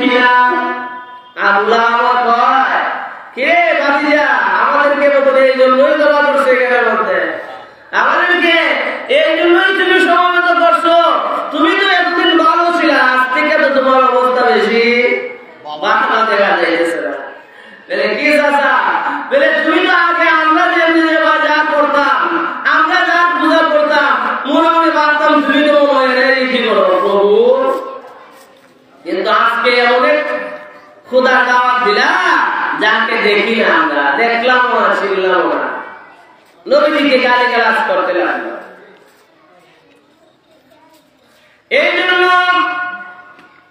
কিনা? আল্লাহ কয় কে ভাতিজা আমাদেরকে বলতে এই জন্যই দোয়া করছে এখানের মধ্যে, আমাদেরকে এই জন্যই তুমি সমবেত করছো। তুমি তো এতদিন ভালো ছিল, আজ থেকে তো তোমার অবস্থা বেশি বাঁকা দেখা যাইতেছে না। বলে কি চাচা? বলে তুমি তো আগে আমরা যেমনি যা করতাম, আমরা যা পূজা করতাম মনে মনে ভাবতাম তুমি তো মনে হয় কি করো প্রভু, কিন্তু আজকে অনেক খোদার দাওয়াত দিলা যাকে দেখি না, আমরা দেখলাম না, ছিলাম না, নবীজিকে গালিগালাজ করতে লাগলো। এই জন্য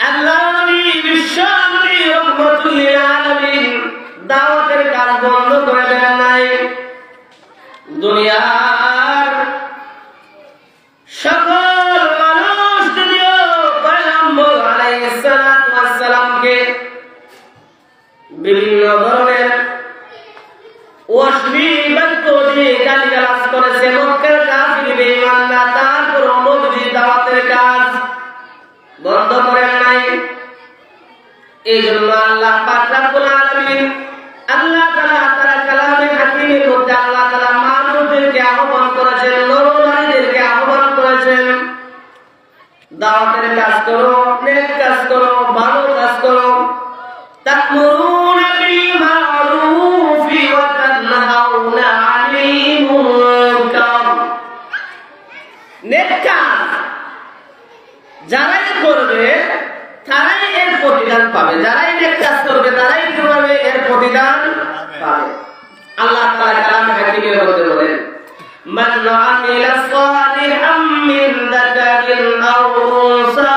আল্লাহ নবী বিশ্ব নবী রহমাতুল লিল আলামিন দাওয়াতের কাজ বন্ধ করে দেন নাই। দুনিয়ার সকল মানুষ যদিও পয়গম্বর আলাইহিস সালাতু ওয়াস সালামকে বিভিন্ন ধরনের অশ্লীলতা দিয়ে গালিগালাজ করেছে, মক্কার কাফির বেঈমানরা, তারপর নবীর দাওয়াতের কাজ বন্ধ করেন নাই। এই জন্য আল্লাহ পাক রব্বুল আলামিন আল্লাহ তাআলা তার কালামে হাকিমের মধ্যে আল্লাহ তাআলা মানুষদেরকে আহ্বান করেছেন, নর-নারীদেরকে আহ্বান করেছেন, দাওয়াতের কাজ করো, নেক কাজ করো, ভালো কাজ করো। তা'মুরুনা বিল মা'রুফি ওয়া তানহাউনা আনিল মুনকার। নেক কাজ যারাই করবে তারাই এর প্রতিদান পাবে, যারাই নেক কাজ করবে তারাই কি পাবে? এর প্রতিদান পাবে। আল্লাহ তাআলা কালামে হাকিমের মধ্যে বলেন, মান আমিলা সালিহাম মিন যাকারিন আও উনসা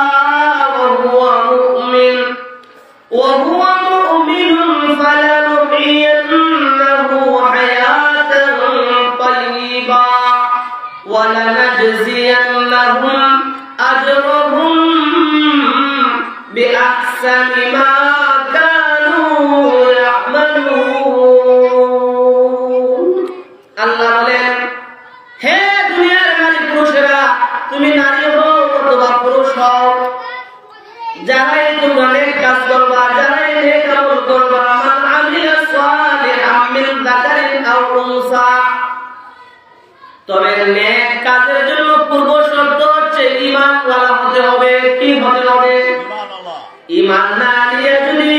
ওয়া হুয়া মুমিনুন ফালানুহইয়ান্নাহু হায়াতান তাইয়্যিবা ওয়া লানাজজিয়ান্নাহুম আজরাহুম বিআহসানি মা কানু ইয়ামালুন। আল্লাহ বলেন, হে দুনিয়ার নারী পুরুষেরা, তুমি নারী হও অথবা পুরুষ হও, যারাই তোমরা নেক কাজ করবা, যারাই নেক আমল করবা, মান আমিলা সালিহাম মিন যাকারিন আও উনসা, তবে নেক কাজের জন্য পূর্ব শর্ত হচ্ছে ঈমানওয়ালা হতে হবে। কি হতে হবে? ঈমান না নিয়ে যদি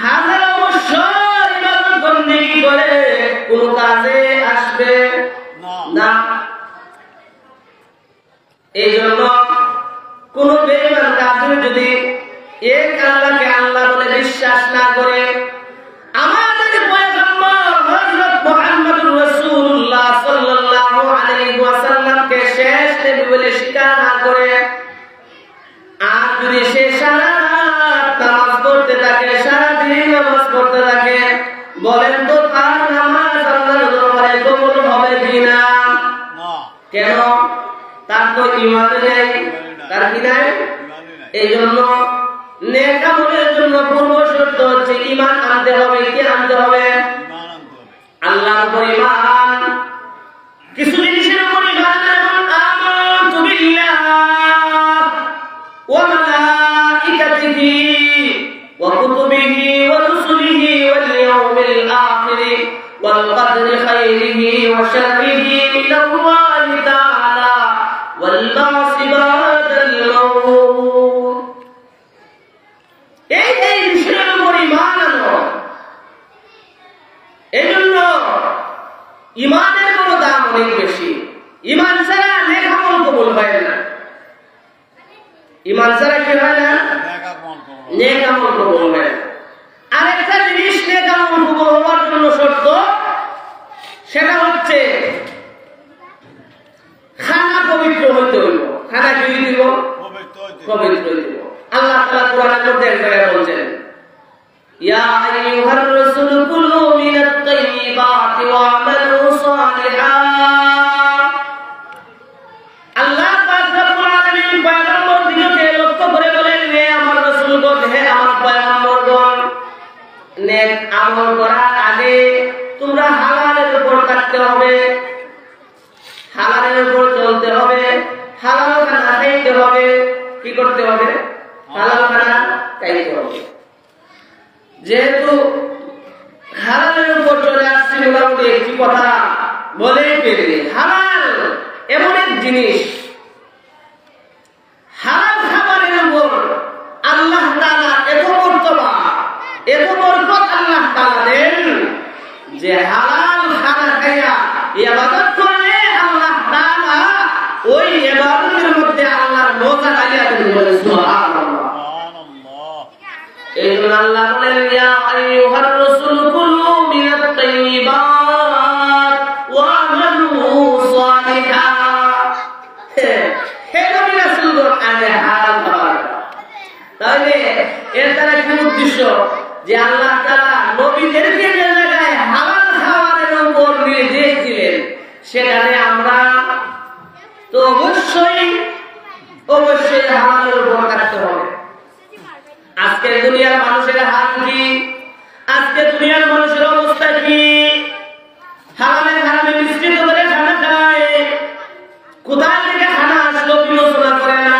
হাজার বছর ইবাদত বন্দেগী করে কোন কাজে আসবে না। এই জন্য কোন বেঈমান কাফির যদি এক আল্লাহকে আল্লাহ বলে বিশ্বাস না করে, আমাদের পয়গম্বর হযরত মুহাম্মদুর রাসূলুল্লাহ সাল্লাল্লাহু আলাইহি ওয়াসাল্লামকে শেষ নবী বলে স্বীকার না করে, আর যদি সে সারা রাত নামাজ পড়তে থাকে, সারা দিন নামাজ পড়তে থাকে, বলেন তো তার নামাজ আল্লাহর দরবারে কবুল হবে কিনা? কেন? তার তো ঈমান নেই, তার কি নাই? এই জন্য নেক আমলের জন্য পূর্ব শর্ত হচ্ছে ঈমান আনতে হবে। কি আনতে হবে? আল্লাহর উপর ঈমান। কিছু জিনিসের উপর ঈমান আনুন। আমানতু বিল্লাহ ওয়া মালাইকাতিহি ওয়া কুতুবিহি ওয়া রুসুলিহি ওয়াল ইয়াউমিল আখির ওয়াল কদরি খাইরিহি ওয়া শাররিহি মিনাল্লাহি তাআলা ওয়াল বা'সি বা'দাল মাউত। এই বিষয়ের উপর ঈমান আনো। এই জন্য ঈমানের কোনো দাম অনেক বেশি। ঈমান ছাড়া নেক আমল কবুল হয় না। ঈমান ছাড়া কি হয় না? নেক আমল কবুল হয় না। আরেকটা জিনিস নেক আমল কবুল হওয়ার জন্য শর্ত, সেটা হচ্ছে খানা পবিত্র হইতে হইব। খানা কি দিব? পবিত্র হইব। আল্লাহ তাআলা কোরআনের মধ্যে এক জায়গায় বলেন, ইয়া আইয়ুহার রাসূল কুলু মিনাত তাইয়্যিবাতি ওয়া আমালু সালিহান। আল্লাহ পাক রব্বুল আলামিন পয়গম্বরদিগকে লক্ষ্য করে বলেন, হে আমার রাসূলগণ, হে আমার পয়গম্বরগণ, নেক আমল করার আগে তোমরা হালালের উপর থাকতে হবে, হালালের উপর চলতে হবে, হালাল খানা খাইতে হবে। কি করতে হবে? হালাল খানা খাইতে হবে। যেহেতু হালালের উপর চলে আসছি, মোটামুটি একটি কথা বলেই পেরে। হালাল এমন এক জিনিস, হালাল খাবারের উপর আল্লাহ তাআলা এত মর্তবা, এত বরকত আল্লাহ তাআলা দেন যে হালাল খানা খাইয়া ইবাদত করলে আল্লাহ তাআলা ওই ইবাদতের মধ্যে আল্লাহর মজা আলিয়া দেন। বলে সুবহানাল্লাহ। এইজন্য আল্লাহ বলেন, ইয়া আইয়ুহার রাসূল কুলু মিনাত তাইয়্যিবাত ওয়া আমালু সালিহান। হে নবী রাসূলগণ, আগে হালাল খাবার। তাহলে এর দ্বারা কি উদ্দেশ্য? যে আল্লাহ তাআলা নবীদেরকে যে জায়গায় হালাল খাবারের উপর নির্দেশ দিলেন, সেখানে আমরা তো অবশ্যই হালালের উপর থাকতে হবে। আজকের দুনিয়ার মানুষের হাল কি? আজকে দুনিয়ার মানুষের অবস্থা কি? হালালে হারামে মিশ্রিত করে খানা খায়। কোথায় থেকে খানা আসলো বিবেচনা করে না,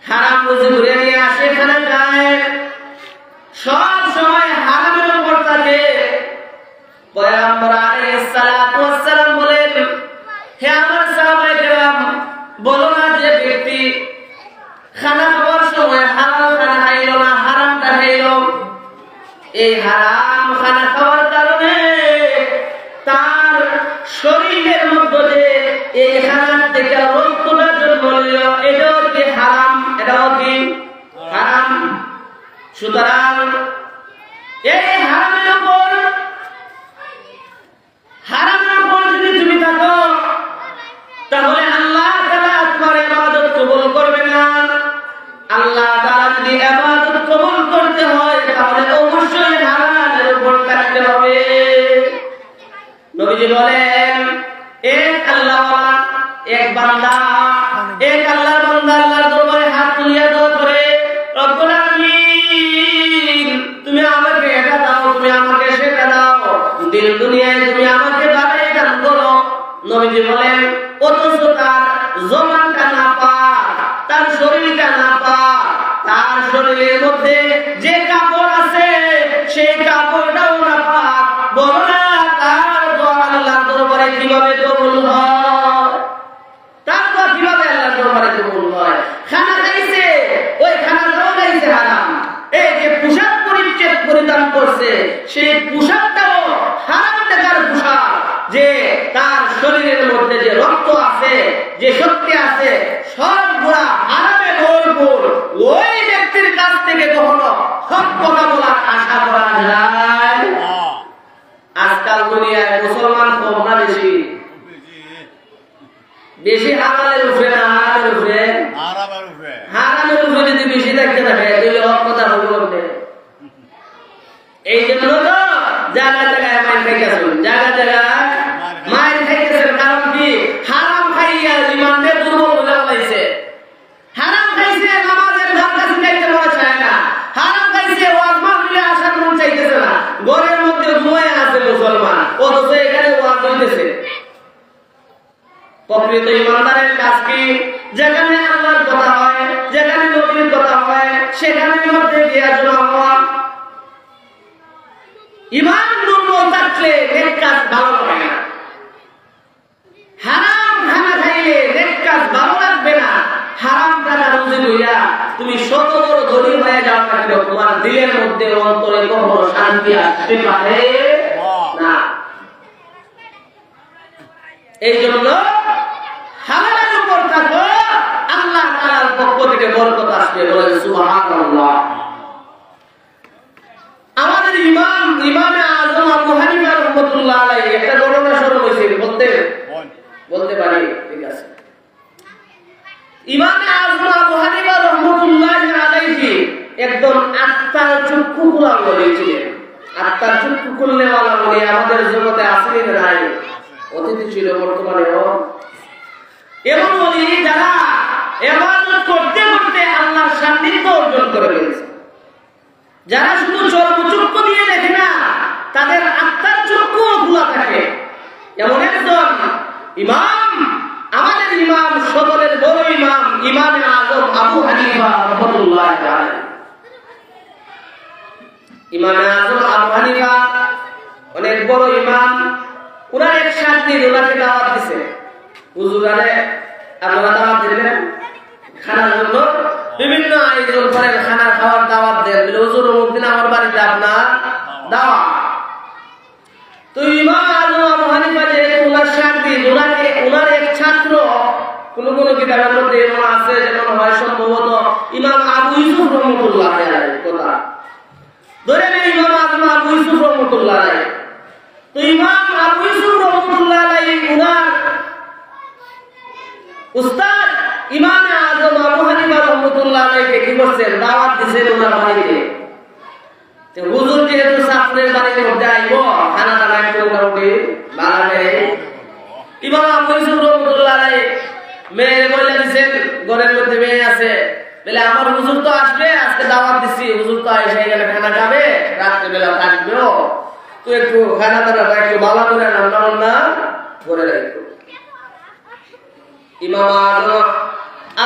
হারাম রুজি ঘুরে নিয়ে আসে, খানা খায়, সব সময় হারামের উপর থাকে। পয়গম্বর আলাইহিস সালাতু ওয়াস সালাম বলেন, হে আমার সাহাবায়ে কেরাম, বলো না যে ব্যক্তি খানা খাওয়ার সময় হালাল খানা খাইল না, হারামটা খাইল, এই হারাম খানা খাওয়ার কারণে তার শরীরের মধ্যে এই খানার থেকে রক্তটা জন্ম নিল, এটাও কি হারাম? এটাও কি হারাম? সুতরাং এই হারামের উপর যদি তুমি থাকো, তাহলে আল্লাহ তাআলা তোমার ইবাদত কবুল করবে না। আল্লাহ তাআলা যদি ইবাদত কবুল করতে হয়, তাহলে অবশ্যই হালালের উপর থাকতে হবে। নবীজি বলেন, এক আল্লাহওয়ালা, এক বান্দা, এক আল্লাহর বান্দা আল্লাহর দরবারে হাত তুলিয়া দোয়া করে, রব্বুল আলামিন, তুমি আমাকে এটা দাও, তুমি আমাকে সেটা দাও, দিন দুনিয়ায় তুমি আমাকে বাড়াই দান করো। নবীজি বলেন, অথচ তার জমানটা না পাক, তার শরীরটা না পাক, তার শরীরের মধ্যে যে কাপড় আছে সেই কাপড়টাও না পাক, বলো না তার দোয়া আল্লাহর দরবারে কিভাবে কবুল হয়? তার দোয়া কিভাবে আল্লাহর দরবারে কবুল হয়? খানা খাইছে, ওই খানাটাও খাইছে হারাম। এই যে পোশাক পরিধান করছে, সেই পোশাকটাও হারাম টাকার পোশাক। যে তার শরীরের মধ্যে যে রক্ত আছে, যে শক্তি আছে, সবগুলা হারামে ভরপুর। ওই ব্যক্তির কাছ থেকে কখনো হক কথা বলার আশা করা যায়? আজকাল দুনিয়ায় মুসলমান কম না বেশি? বেশি হালালের উপরে না হারামের উপরে? হারামের উপরে যদি বেশি থাকতে থাকে, তাহলে হক কথা বলবে। এই জন্য তো জায়গায় জায়গায় মাইর খাইতেছেন, জায়গা জায়গায় মাইর খাইতেছেন। কারণ কি? হারাম খাইয়া ইমানকে দুর্বল হয়ে ফেলাইছে। হারাম খাইছে, নামাজের ধার কাছে যাইতে মনে চায় না। হারাম খাইছে, ওয়াজ মাহফিলে আসার মন চাইতেছে না। ঘরের মধ্যে ঘুমায় আছে মুসলমান, অথচ এখানে ওয়াজ হইতেছে। প্রকৃত ইমানদারের কাজ কি? যেখানে আল্লাহর কথা হয়, যেখানে নবীর কথা হয়, সেখানের মধ্যে গিয়া জমা হওয়া। ইমান দুর্বল থাকলে নেক কাজ ভালো লাগে না। হারাম খানা খাইলে নেক কাজ ভালো লাগবে না। হারাম টাকা রুজি লইয়া তুমি শত বড় ধনী হয়ে যাও না কেন, তোমার দিলের মধ্যে অন্তরে কখনো শান্তি আসতে পারে না। এই জন্য হালালের উপর থাকো, আল্লাহ তাআলার পক্ষ থেকে বরকত আসবে। বলেন সুবহানাল্লাহ। আমাদের ইমামে আযম আবু হানিফা রাহমাতুল্লাহ আলাইহি একটা ঘটনা শুরু হয়েছে, বলতে পারি? ঠিক আছে। ইমামে আযম আবু হানিফা রাহমাতুল্লাহ আলাইহি একদম আত্মার চক্ষু খোলা বলেছিলেন। আত্মার চক্ষু খুলনেওয়ালা বলে আমাদের জগতে আসেনি নাই, অতীতে ছিল, বর্তমানেও। এমন বলি যারা ইবাদত করতে করতে আল্লাহর সান্নিধ্য অর্জন করে ফেলেছে। যারা শুধু চর্মচক্ষু দিয়ে দেখে না, তাদের আত্মার চক্ষুও খোলা থাকে। এমন একজন ইমাম, আমাদের ইমাম, সকলের বড় ইমাম, ইমামে আযম আবু হানিফা রাহমাতুল্লাহ আলাইহি। ইমাম আযম আবু হানিফা অনেক বড় ইমাম, ওনার এক সাথী ওনাকে দাওয়াত দিছে, হুজুরারে আপনারা দাওয়াত দিলেন খানার জন্য, বিভিন্ন আয়োজন করেন, খানা খাওয়ার দাওয়াত দেন, হুজুর অমুক দিন আমার বাড়িতে আপনার দাওয়াত। তো ইমাম আযম আবু হানিফা যে ওনার সাথী, ওনার এক ছাত্র, কোন কোন কিতাবের মধ্যে এমন আছে যেমন হয় সম্ভবত ইমাম আবু ইউসুফ রহমাতুল্লাহ আলাইহি কথা ধরে নেই, ইমাম আযম আবু ইউসুফ রহমাতুল্লাহ আলাইহি। তো ইমাম আবু ইউসুফ রহমাতুল্লাহ আলাইহি ওনার উস্তাদ ইমাম আযম আবু হানিফা রহমাতুল্লাহ আলাইহি কি করছেন, দাওয়াত দিয়েছেন ওনার বাড়িতে। তো হুজুর যেহেতু ছাত্রের বাড়িতে মধ্যে আইব, খানা দানা একটু মোটামুটি ভালো নেই, ইমাম আবু ইউসুফ রহমাতুল্লাহ আলাইহি মেয়ে বলে দিয়েছেন, ঘরের মধ্যে মেয়ে আছে, বলে আমার হুজুর তো আসবে, আজকে দাওয়াত দিছি, হুজুর তো এসে গেলে খানা খাবে, রাত্রে বেলা থাকবেও, তুই একটু খানা দানা একটু ভালো করে রান্না বান্না করে রাখো। ইমাম আযম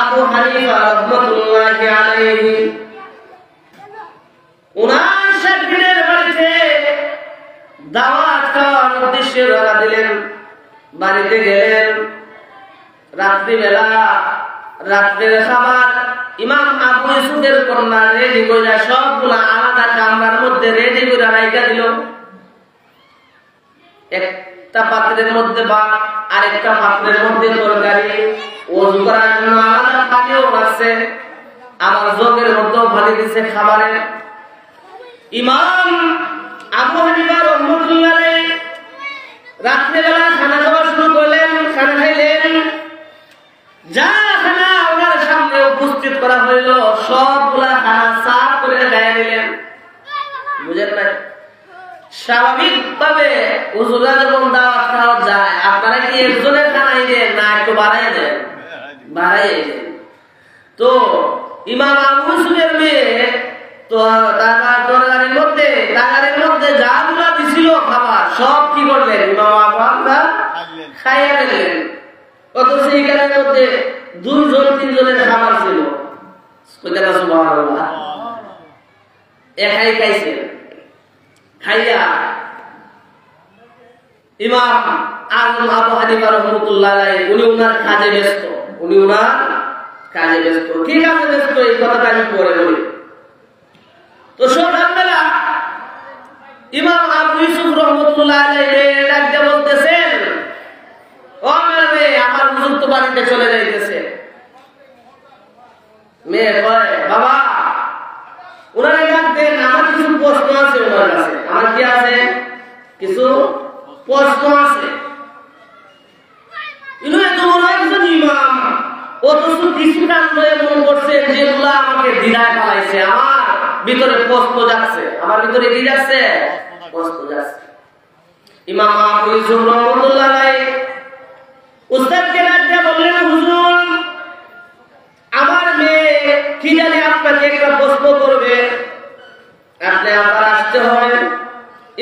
আবু হানিফা রাহমাতুল্লাহি আলাইহি ওনার শাগির্দের বাড়িতে দাওয়াত খাওয়ার উদ্দেশ্যে রওনা দিলেন। বাড়িতে গেলেন, রাত্রিবেলা রাত্রের খাবার ইমাম আবু ইউসুফের কন্যা রেডি করে সবগুলা আলাদা কামরার মধ্যে রেডি করে রাইখা দিল। একটা পাত্রের মধ্যে ভাত, আরেকটা পাত্রের মধ্যে তরকারি, ওযু করার জন্য আলাদা পানিও রাখছে, আবার জগের মধ্যেও পানি দিছে খাবারের। ইমাম আবু হানিফা রাহমাতুল্লাহ আলাইহি রাত্রিবেলা খানা খাওয়া শুরু করলেন, খানা খাইলেন, যা খানা ওনার সামনে উপস্থিত করা হইল সবগুলা খানা সাফ করে খাইয়া নিলেন। বুঝেন না, স্বাভাবিক ভাবে হুজুরা যখন দাওয়াত খাওয়া যায়, আপনারা কি একজনের খানাই দেন না একটু বাড়াই দেন? বাড়াই দেন। তো ইমাম আবু ইউসুফের মেয়ে তো তরকারির মধ্যে যাগুলা দিছিল খাবার সব কি করলেন, ইমাম আবু হানিফা খাইয়া নিলেন। অথচ এইখানের মধ্যে 2-3 জনের খাবার ছিল, সুবহানাল্লাহ, একাই খাইছেন। খাইয়া ইমাম আযম আবু হানিফা রাহমাতুল্লাহ আলাইহি উনি ওনার কাজে ব্যস্ত, কি কাজে ব্যস্ত এই কথাটা আমি পরে বলি। তো সকালবেলা ইমাম আবু ইউসুফ রহমাতুল্লাহ আলাইহি ডাকতে বলতেছেন, ও মেয়ে, আমার হুজুর তো বাড়িতে চলে যাইতেছে। মেয়ে কয়, বাবা ওনারা ডাকতেন, আমার কিছু প্রশ্ন আছে ওনার কাছে। আমার কি আছে? কিছু প্রশ্ন আছে। ইমাম অথচ কিছু কাণ্ড এমন করছেন যেগুলো আমাকে দ্বিধায় পালাইছে, আমার ভিতরে প্রশ্ন যাচ্ছে, আমার ভিতরে কি যাচ্ছে? প্রশ্ন যাচ্ছে। ইমাম আবু ইউসুফ রহমাতুল্লাহ আলাইহি উস্তাদকে ডাকতে বললেন, হুজুর আমার মেয়ে কি জানি আপনাকে একটা প্রশ্ন করবে, আপনি আবার আসতে হবে।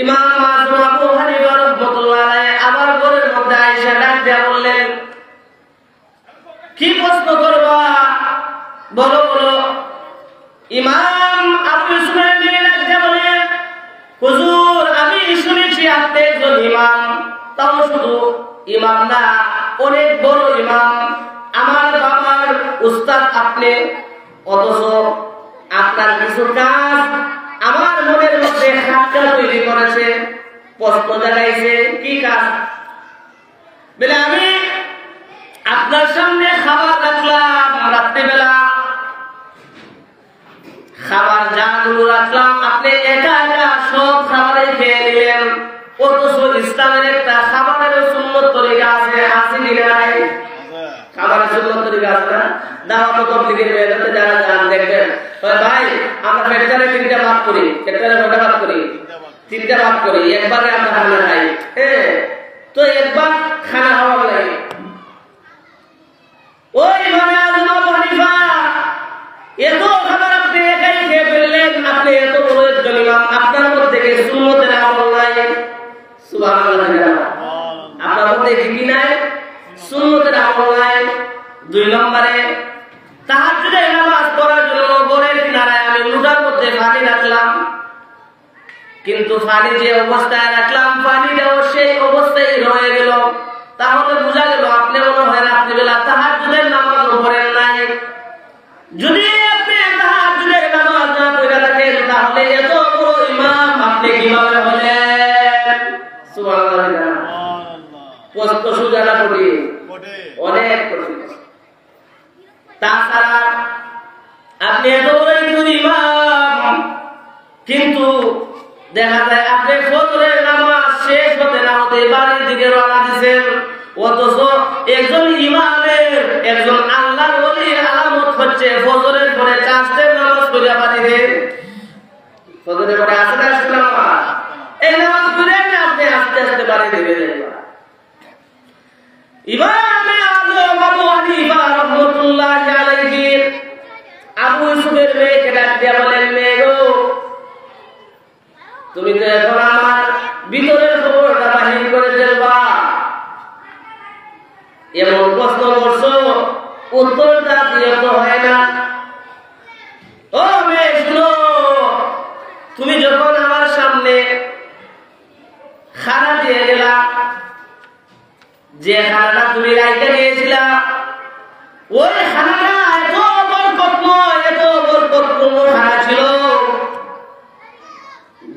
ইমাম আযম আবু হানিফা রাহমাতুল্লাহ আলাইহি আবার ঘরের মধ্যে আয়েশা ডাকতে বললেন, কি প্রশ্ন করবা বলো বলো। ইমাম আবু ইউসুফের মেয়ে ডাকতে বলেন, হুজুর আমি শুনেছি আপনি একজন ইমাম, তাও শুধু ইমাম না, অনেক বড় ইমাম, আমার বাবার উস্তাদ আপনি, অথচ আপনার কিছু কাজ আমার মনের মধ্যে খাটকা তৈরি করেছে, প্রশ্ন জাগাইছে। কি কাজ? বলে আমি আপনার সামনে খাবার রাখলাম, রাত্রিবেলা খাবার যাগুলো রাখলাম আপনি একা একা সব খাবারে খেয়ে নিলেন, অথচ ইসলামের একটা খাবারের সুন্নত তরিকা আছে, আছে কি নাই? খাবারের সুন্নত তরিকা আছে না? দাওয়াত তাবলীগের মেহনতে যারা যান দেখবেন, ভাই আমরা ফেক্টরে 3টা ভাগ করি, ফেক্টরে 9টা ভাগ করি, 3টা ভাগ করি, একবারে আমরা খানা খাই। তো একবার খানা খাওয়া লাগে। ওই ইমাম আযম আবু হানিফা এত খাবার আপনি একাই খেয়ে ফেললেন, আপনি এত বড় একজন ইমাম, আপনার মধ্যে কি সুন্নতের আমল নাই? সুবহানাল্লাহ, আপনার মধ্যে কি নাই? সুন্নতের আমল নাই। 2 নম্বরে তাহাজ্জুদের নামাজ পড়ার জন্য ঘরের কিনারায় আমি লুটার মধ্যে পানি রাখলাম, কিন্তু পানি যে অবস্থায় রাখলাম পানিটাও সেই অবস্থায় রয়ে গেল। তাহলে বোঝা গেল আপনি মনে হয় রাত্রিবেলা তাহাজ্জুদের নামাজ পড়েন নাই। যদি আপনি তাহাজ্জুদের নামাজ না পড়ে থাকেন তাহলে এত বড় ইমাম আপনি কিভাবে হলেন? সুবহানাল্লাহ। প্রশ্ন সোজা না কঠিন? অনেক কঠিন। তাছাড়া আপনি এত বড় ইমাম, কিন্তু দেখা যায় আপনি ফজরের নামাজ শেষ হতে না হতে বাড়ির দিকে রওনা দিয়েছেন, অথচ একজন ইমামের, একজন আল্লাহর ওলির আলামত হচ্ছে ফজরের পরে চাষের নামাজ পড়ে বাড়িতে। ফজরের পরে আসলে নামাজ, এই নামাজ পড়ে আপনি আস্তে আস্তে বাড়ি দিকে যাবেন। ইমামে আযম আবু হানিফা রাহমাতুল্লাহি আলাইহি আবু ইউসুফের মেয়েকে ডাক দিয়ে বলেন, মেয়ে গো, তুমি তো এখন আমার ভিতরের খবরটা বাহির করে ফেলবা, এমন প্রশ্ন করছো উত্তরটা দিয়ে তো হয় না। ও মেয়ে শুনো, তুমি যখন আমার সামনে খানা দিয়ে গেলা, যে খানাটা তুমি রাইখে দিয়েছিলা, ওই খানাটা এত বরকতপূর্ণ খানা ছিল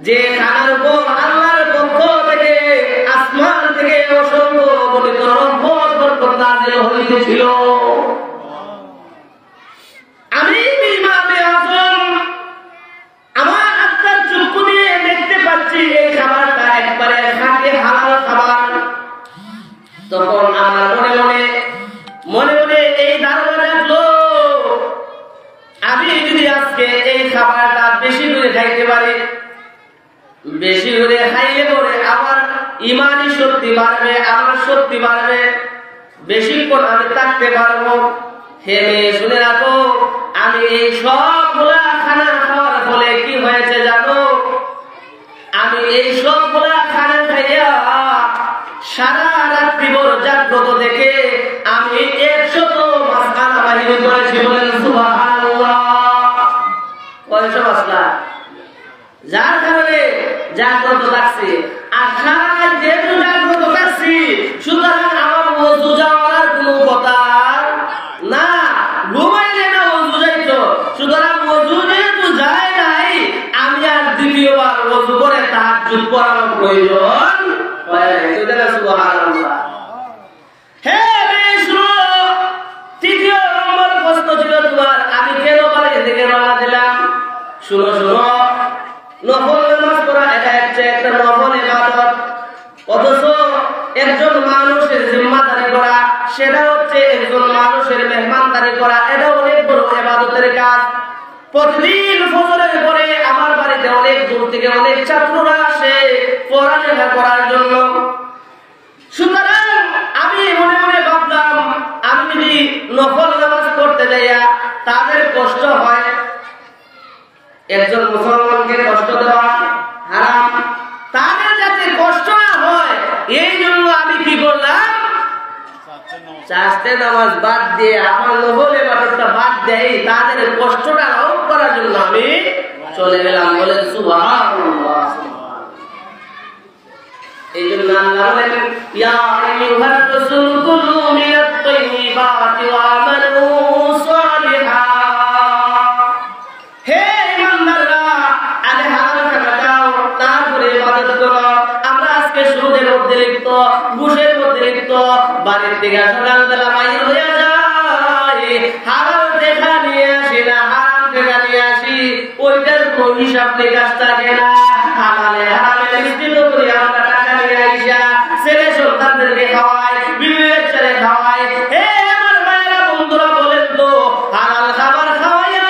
যে খানার উপর আল্লাহর পক্ষ থেকে, আসমান থেকে অসংখ্য অগণিত রহমত বরকত নাযিল হইতেছিল। আমি ইমামে আযম আমার আত্মার চক্ষু দিয়ে দেখতে পাচ্ছি এই খাবারটা একবারে খাঁটি হালাল খাবার। তখন আমার মনে মনে এই ধারণা রাখলো, আমি যদি আজকে এই খাবারটা বেশি করে খাইতে পারি, বেশি করে খাইলে পরে আমার ইমানি শক্তি বাড়বে, আমার শক্তি বাড়বে, বেশিক্ষণ আমি থাকতে পারবো। হে মেয়ে শুনে রাখো, আমি এই সবগুলা খানা খাওয়ার ফলে কি হয়েছে জানো? আমি এই সবগুলা খানা খাইয়া সারা রাত্রিভর জাগ্রত দেখে আমি 100 মাসআলা বাহির করেছি। বলেন সুবহানাল্লাহ। কয়শো মাসআলা? যার কারণে জাগ্রত লাগছে, আর সারা রাত যেহেতু জাগ্রত থাকছি, সুতরাং আমার ওযু যাওয়ার কোনো কথা না, ঘুমাইলে না ওযু যাইতো। সুতরাং ওযু যেহেতু যায় নাই, আমি আর দ্বিতীয়বার ওযু করে তাহাজ্জুদ পড়ার প্রয়োজন হয় না। সুবহানাল্লাহ। হে শুনো, তৃতীয় নম্বর প্রশ্ন ছিল তোমার, আমি কেন বাড়ি থেকে রওনা দিলাম? শুনো, নফল নামাজ পড়া এটা হচ্ছে একটা নফল ইবাদত, অথচ একজন মানুষের জিম্মাদারি করা সেটা হচ্ছে একজন মানুষের মেহমানদারি করা, এটা অনেক বড় ইবাদতের কাজ। প্রতিদিন ফজরের পরে আমার বাড়িতে অনেক দূর থেকে অনেক ছাত্ররা আসে পড়ালেখা করার জন্য। সুতরাং আমি মনে ভাবলাম, আমি যদি নফল নামাজ পড়তে যাইয়া তাদের কষ্ট হয়, একজন মুসলমানকে কষ্ট দেওয়া হারাম, তাদের যাতে কষ্ট না হয় এই জন্য আমি কি করলাম, চাষের নামাজ বাদ দিয়ে আমার নফল ইবাদতটা বাদ দেই, তাদের কষ্টটা লাঘব করার জন্য আমি চলে গেলাম। বলেন সুবহানাল্লাহ। এই জন্য আল্লাহ বলেন, ইয়া আইয়ুহার রাসূল কুলু মিনাত তাইয়্যিবাতি ওয়া আমালু সালিহা। হে ইমানদাররা, আগে হালাল খানা খাও, তারপরে ইবাদত করো। আমরা আজকে সুদের মধ্যে লিপ্ত, ঘুষের মধ্যে লিপ্ত, বাড়ির থেকে সকালবেলা বাইরে হয়ে যায়, হালাল দেখা নিয়ে আসি না, হারাম দেখা নিয়ে আসি, ওইটার কোনো হিসাব নিকাশ থাকে না। হালালে হারামে মিশ্রিত করে আমরা টাকা নিয়ে আইসা ছেলে সন্তানদেরকে খাওয়াই, বিবির ছেলে খাওয়াই। হে আমার ভাইরা বন্ধুরা, বলেন তো, হালাল খাবার খাওয়াইয়া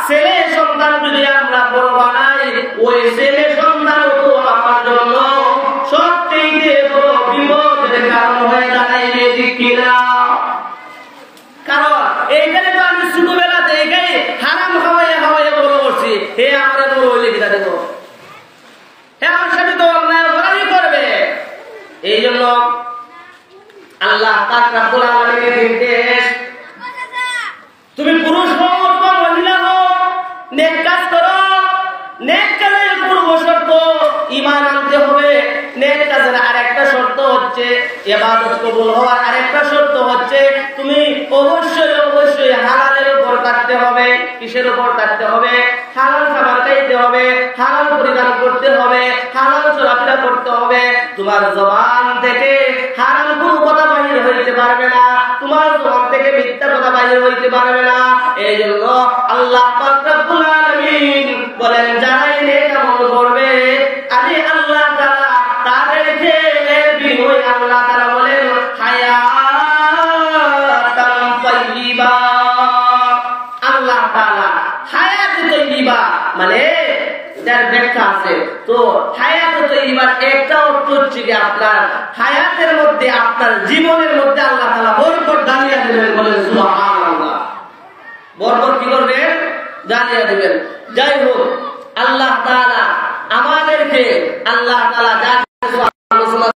ছেলে সন্তান যদি আমরা বড় বানাই, ওই ছেলে সন্তান তো আমার জন্য সবচেয়ে বড় বিপদের কারণ হয়ে দাঁড়ায়। ঠিক কিনা? কারণ এইখানে তো আমি ছোটবেলাতে এইখানে হারাম খাওয়াইয়া বড় করছি, হে আমরা বড় হইলে কিনা দেবো, হে আমার সাথে তো অন্যায় অপরাধী করবে। এই জন্য আল্লাহ পাক রব্বুল আলামিনের নির্দেশ, তুমি পুরুষ হও অথবা মহিলা হও, নেক কাজ করো। নেক কাজের পূর্ব শর্ত নেক কাজের আরেকটা শর্ত হচ্ছে, ইবাদত কবুল হওয়ার আরেকটা শর্ত হচ্ছে তুমি অবশ্যই হালালের উপর থাকতে হবে। কিসের উপর থাকতে হবে? হালাল খাবার খাইতে হবে, হালাল পরিধান করতে হবে, হালাল চলাফেরা করতে হবে। তোমার জবান থেকে হারাম কোনো কথা বাহির হইতে পারবে না, তোমার জবান থেকে মিথ্যা কথা বাহির হইতে পারবে না। এই জন্য আল্লাহ পাক রব্বুল আলামিন বলেন, যারা নেক আমল করবে আমি আল্লাহ তাআলা তাদেরকে এর বিনিময়ে আল্লাহ তাআলা বলেন হায়াতান তাইয়্যিবা। আল্লাহ তাআলা হায়াত তাইয়্যিবা মানে যার ব্যাখ্যা আছে। তো হায়াত তাইয়্যিবার একটা অর্থ হচ্ছে যে আপনার হায়াতের মধ্যে, আপনার জীবনের মধ্যে আল্লাহ তাআলা বরকত দানিয়ে দিবেন। বলেন সুবহানাল্লাহ। বরকত কি করবেন? দানিয়ে দিবেন। যাই হোক, আল্লাহ তাআলা আমাদেরকে আল্লাহ তাআলা